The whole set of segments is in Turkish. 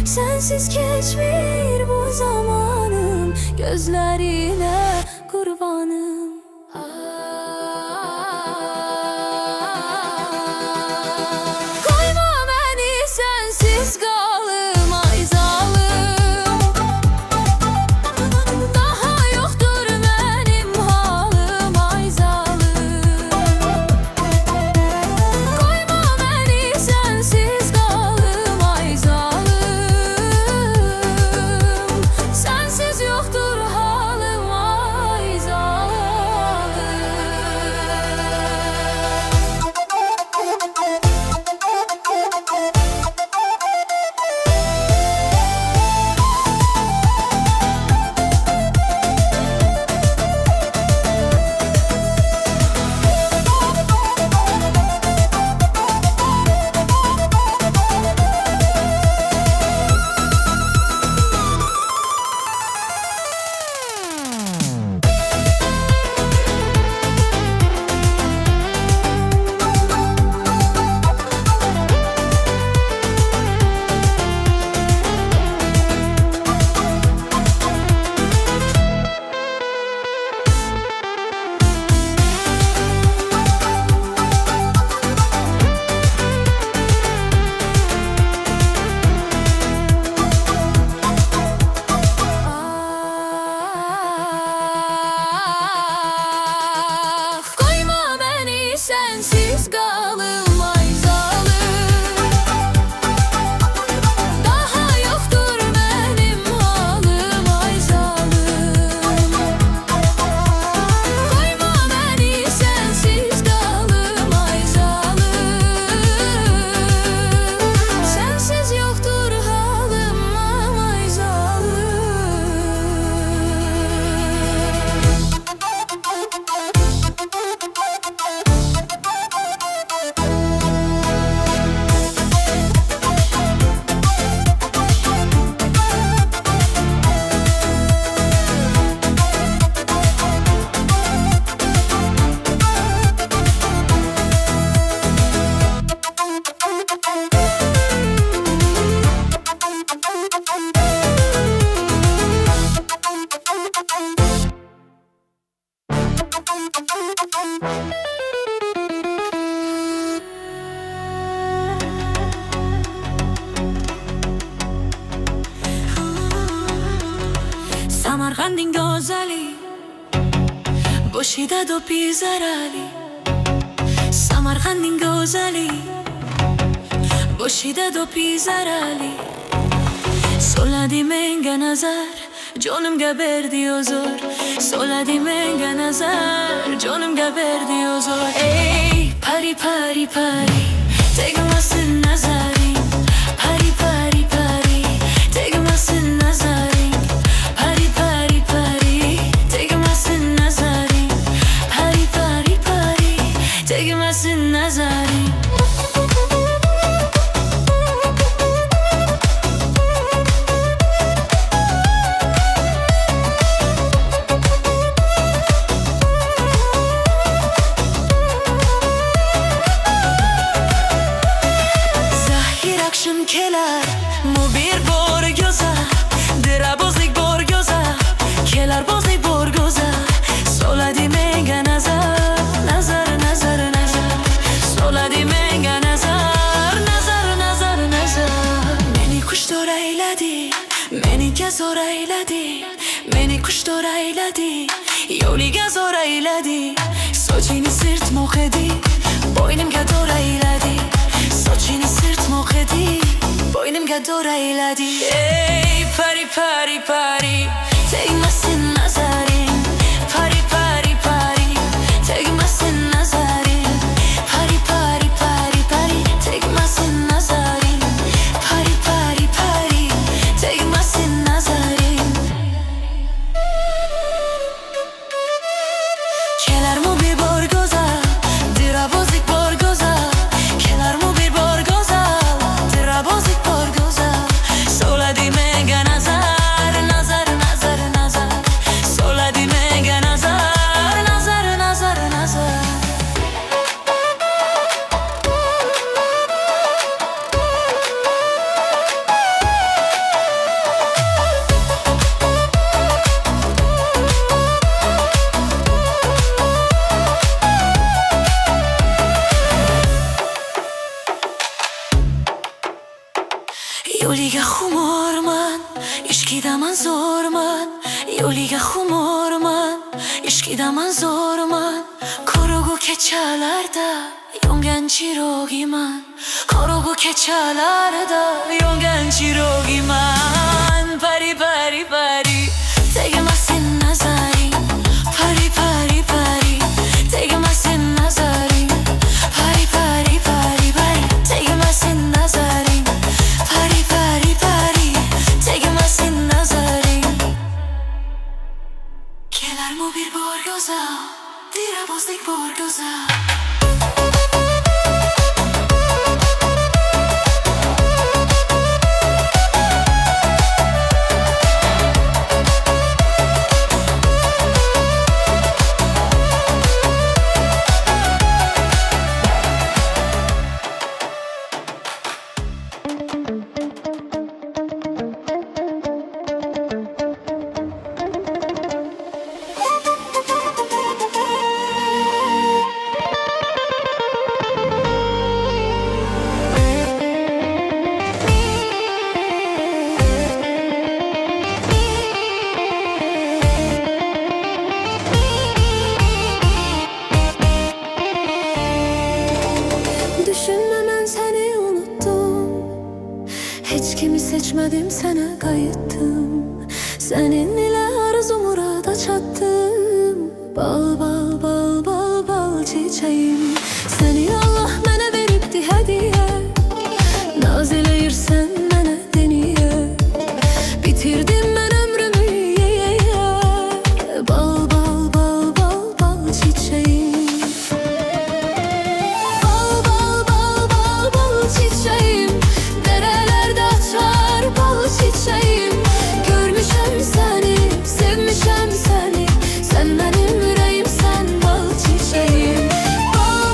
Sensiz geçmir bu zamanım, gözlerine kurbanım. Koyma beni sensiz kalım ay zalim. Daha yoktur benim halım ay zalim. Koyma beni sensiz kalım ay zalim. Sensiz yoktur halim ay zalim. Sensiz kalım ay zalim. Daha yoktur benim halim ay zalim. Koyma beni sensiz kalım ay zalim. Sensiz yoktur halim ay zalim. Samarqandin go'zali, boshida do'pi zarali. Samarqandin go'zali, boshida do'pi zarali. Soladi menga nazar, jonimga berdi huzur. Soladi menga nazar, jonimga berdi huzur. Ey pari pari pari, tegmasin nazaring. Pari pari pari, tegmasin nazaring. Pari pari pari, tegmasin nazaring. Pari pari pari, tegmasin nazaring. Kelar mu bir borgoza, dirabozlik borgoza, kelar bozlik borgoza. Soladi menga nazar, nazar, nazar, nazar. Soladi menga nazar, nazar, nazar, nazar. Meni kuştor ayladi, meni gazor ayladi, meni kuştor ayladi, yo'liga zo'r ayladi. Sochini sirt mo'qedi, bo'ynimga to'r ayladi. Sochini sirt mo'qedi, boynumga dora eyladi. Ey pari pari pari, tegmasin nazarin. Pari pari pari, tegmasin nazarin. Pari pari pari pari, tegmasin nazarin. Pari pari pari, tegmasin nazarin. Kelarmu bir borgoza, dirabozik borgoza. Kelarmu bir borgoza, dirabozik borgoza. Soladi menga nazar, nazar, nazar, nazar. Soladi menga nazar, nazar, nazar, nazar. Yo'liga xumorman, ishqidaman zo'rman. Yo'liga xumorman, ishqidaman zo'rman. Qorong'u kechalarda yongan chirogiman. Qorong'u kechalarda yongan chirogiman. Pari pari pari, tegmasin nazarin. Pari pari pari, tegmasin nazarin. Pari pari pari pari, tegmasin nazarin. Pari pari pari, tegmasin nazarin. Kelarmu bir borgoza, dirabozik borgoza. Düşünmeden seni unuttum. Hiç kimi seçmedim, sana kayıttım. Senin ile arzu murada çattım. Bal bal bal bal bal çiçeğim. Seni Allah mənə veribdi hediye. Naz eləyirsən mənə deniye. Bitirdim mən ömrümü yeye. Bal bal bal bal bal çiçeğim. Bal bal bal bal bal çiçeğim. Derelerde açar bal çiçeğim. Görmüşəm səni, sevmişəm səni. Sen benim yüreğimsən bal çiçeğim. Bal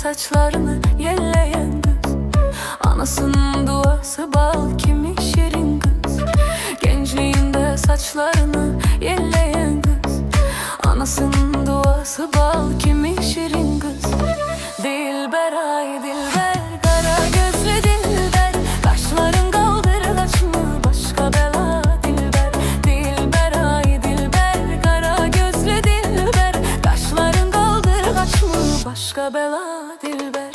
saçlarını yelleyen kız, anasının duası bal kimi şirin kız. Gençliğinde saçlarını yelleyen kız, anasının duası bal kimi şirin kız. Dilber ay dilber, kara gözlü dilber, kaşların kaldırgaç mı başka bela dilber. Dilber ay dilber, kara gözlü dilber, kaşların kaldırgaç mı başka bela dilber.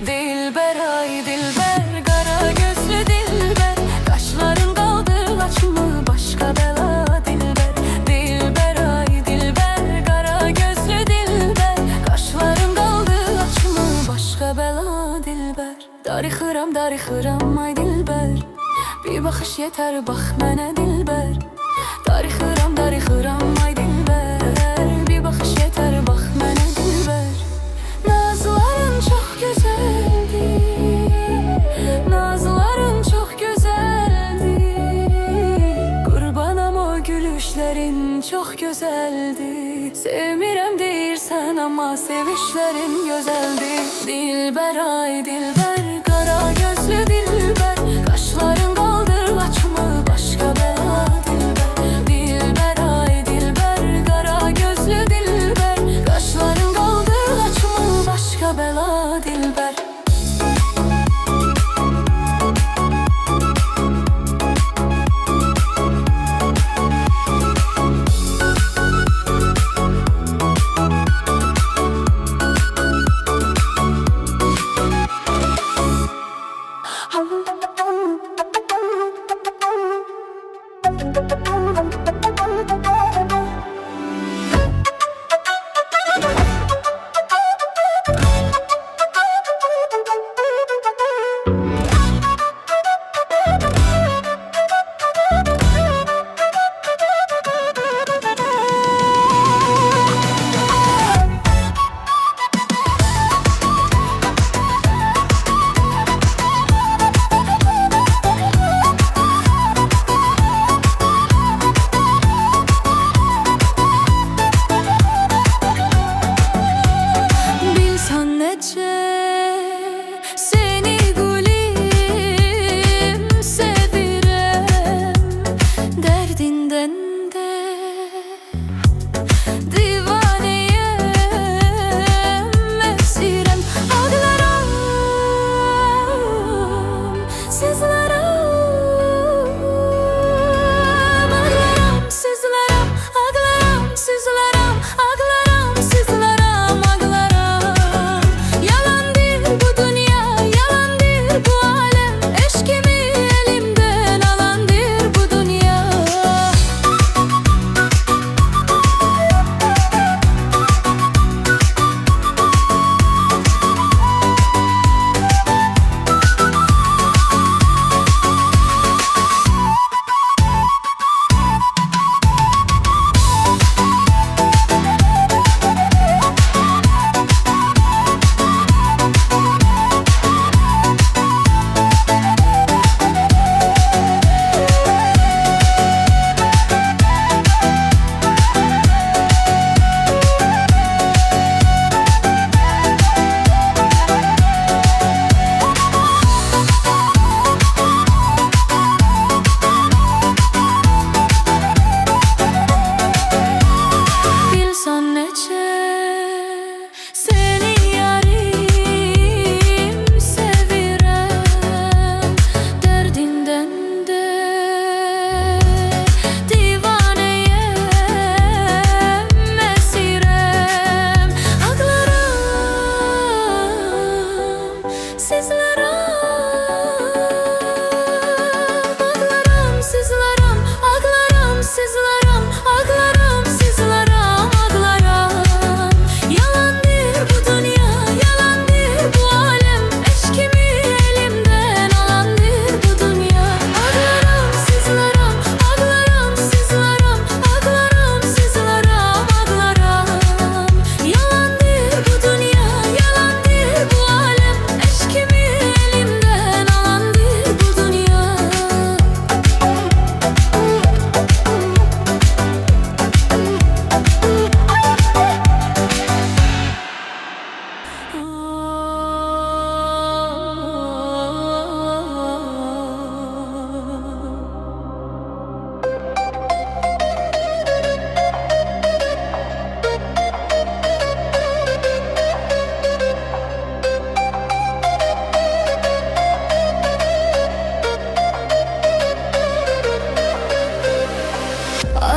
Dilber ay dilber, kara gözlü dilber, kaşların kaldırgaç mı başka bela dilber. Dilber ay dilber, kara gözlü dilber, kaşların kaldırgaç mı başka bela dilber. Darıxıram darıxıram ay dilber, bir bakış yeter bak mənə dilber. Darıxıram darıxıram ay dilber, bir bakış yeter bak mənə dilber. Nazların çok güzeldi, nazların çok güzeldi, kurbanam o gülüşlerin çok güzeldi. Sevmirəm deyirsən ama sevişlerin güzeldi. Dilber ay dilber, kara gözlü dilber, kaşların kaldırgaç mı başka bela dilber. Dilber ay dilber, kara gözlü dilber, kaşların kaldırgaç mı başka bela dilber.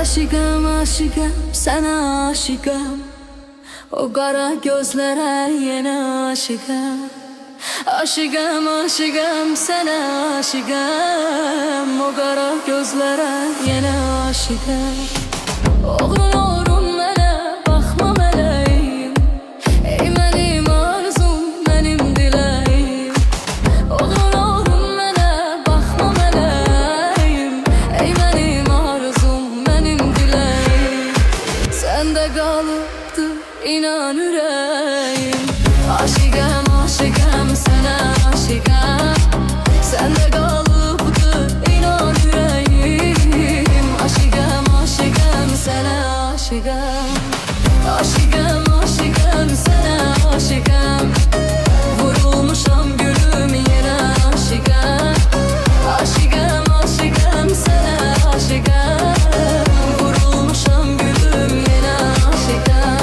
Aşıkım aşıkım sana aşıkım, o kara gözlere yine aşıkım. Aşıkım aşıkım sana aşıkım, o kara gözlere yine aşıkım. Oğlun oğlum mənə baxma mələyim, ey mənim arzum, mənim diləyim. Oğlun oğlum mənə baxma mələyim, ey mənim arzum, mənim diləyim. Səndə qalıbdı inan ürəyim. Aşıkım aşıkım sənə aşıkım, səndə qalıbdı inan ürəyim. Aşıkım aşıkım sənə aşıkım, aşıkım aşıkım sənə aşıkım. Vurulmuşam gülüm yenə aşıkım. Aşıkım aşıkım sənə aşıkım. Vurulmuşam gülüm yenə aşıkım.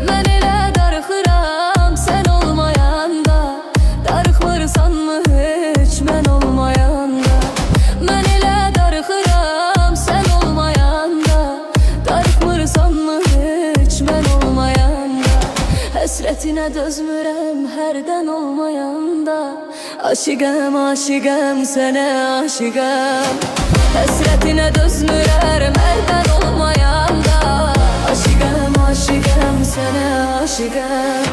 Mən elə darıxıram sən olmayanda, darıxmırsanmı heç mən olmayanda. Mən elə darıxıram sən olmayanda, darıxmırsanmı heç mən olmayanda. Həsrətinə dözmürəm hərdən olmayanda. Aşıqəm aşıqəm sənə aşıqəm, həsrətinə dözmürəm hərdən olmayanda. Aşıqəm aşıqəm sənə aşıqəm,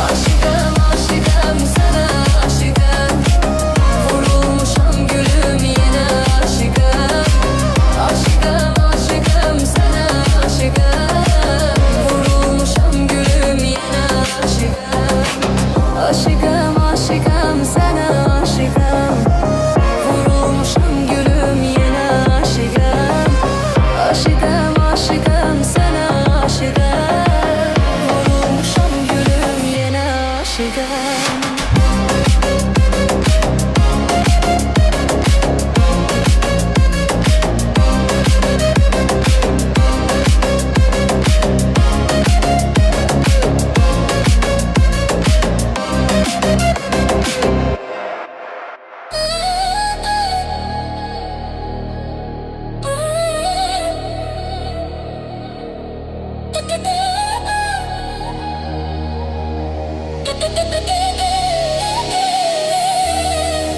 aşıqəm aşıqəm sənə aşıqəm. Vurulmuşam gülüm yenə aşıqəm. Aşıqəm aşıqəm sənə aşıqəm. Vurulmuşam gülüm yenə aşıqəm. Aşıqəm aşıqəm sənə aşıqəm. Vurulmuşam gülüm yenə aşıqəm. Aşıqəm aşıqəm sənə aşıqəm. Vurulmuşam gülüm yenə aşıqəm.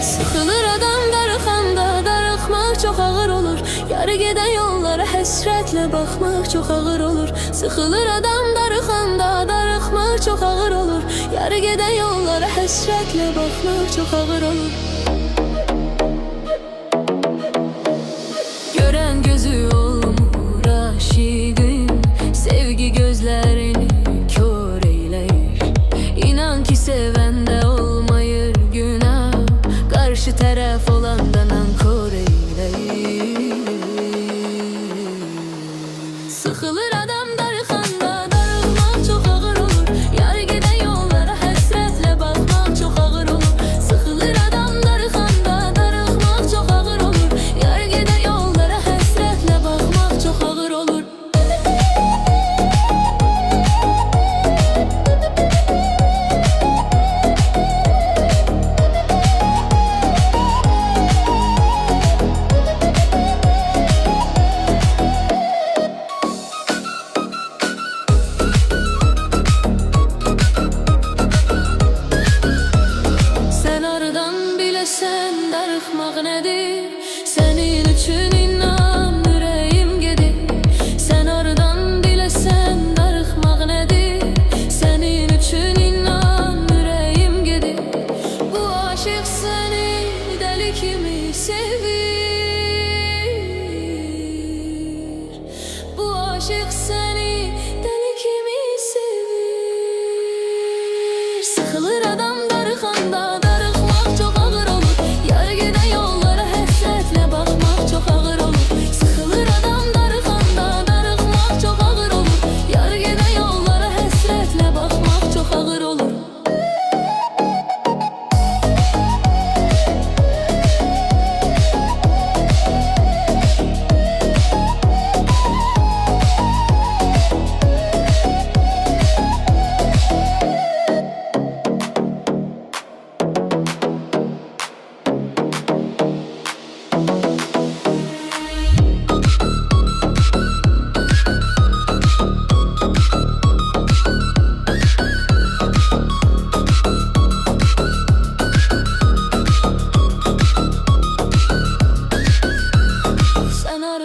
Sıxılır adam darıxanda, darıxmaq çox ağır olur. Yarı gedən yollara həsrətlə baxmaq çox ağır olur. Sıxılır adam darıxanda, darıxmaq çox ağır olur. Yarı gedən yollara həsrətlə baxmaq çox ağır olur. Görən gözü olmur aşiqim, sevgi gözlərini kör eyləyir. İnan ki sevəndə olmayır günah, karşı tərəf olanda nankor eyləyir. Sıxılır adam darıxanda, darıxmaq çox ağır olur. Yarı gedən yollara həsrətlə baxmaq çox ağır olur. Sıxılır adam darıxanda, darıxmaq çox ağır olur. Yarı gedən yollara həsrətlə baxmaq çox ağır olur. Sən aradan biləsən darıxmaq nədir? Sənin üçün inan ürəyim gedir. Sən aradan biləsən darıxmaq nədir? Sənin üçün inan ürəyim gedir. Bu aşıq səni dəli kimi sevir. Bu aşıq səni dəli kimi sevir. Sıxılır adam darıxanda, darıxmaq çox ağır olur. Yarı gedən yollara həsrətlə baxmaq çox ağır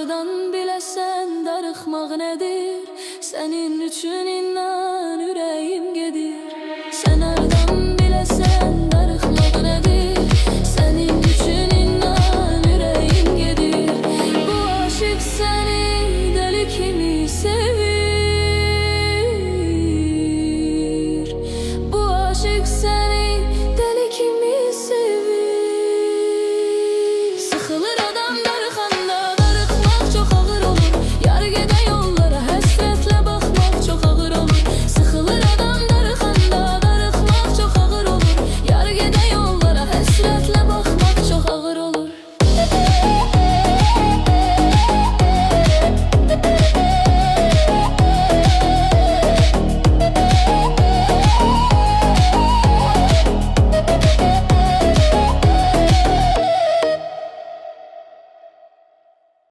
Hardan biləsən darıxmaq nədir? Sənin üçün inan ürəyim gedir.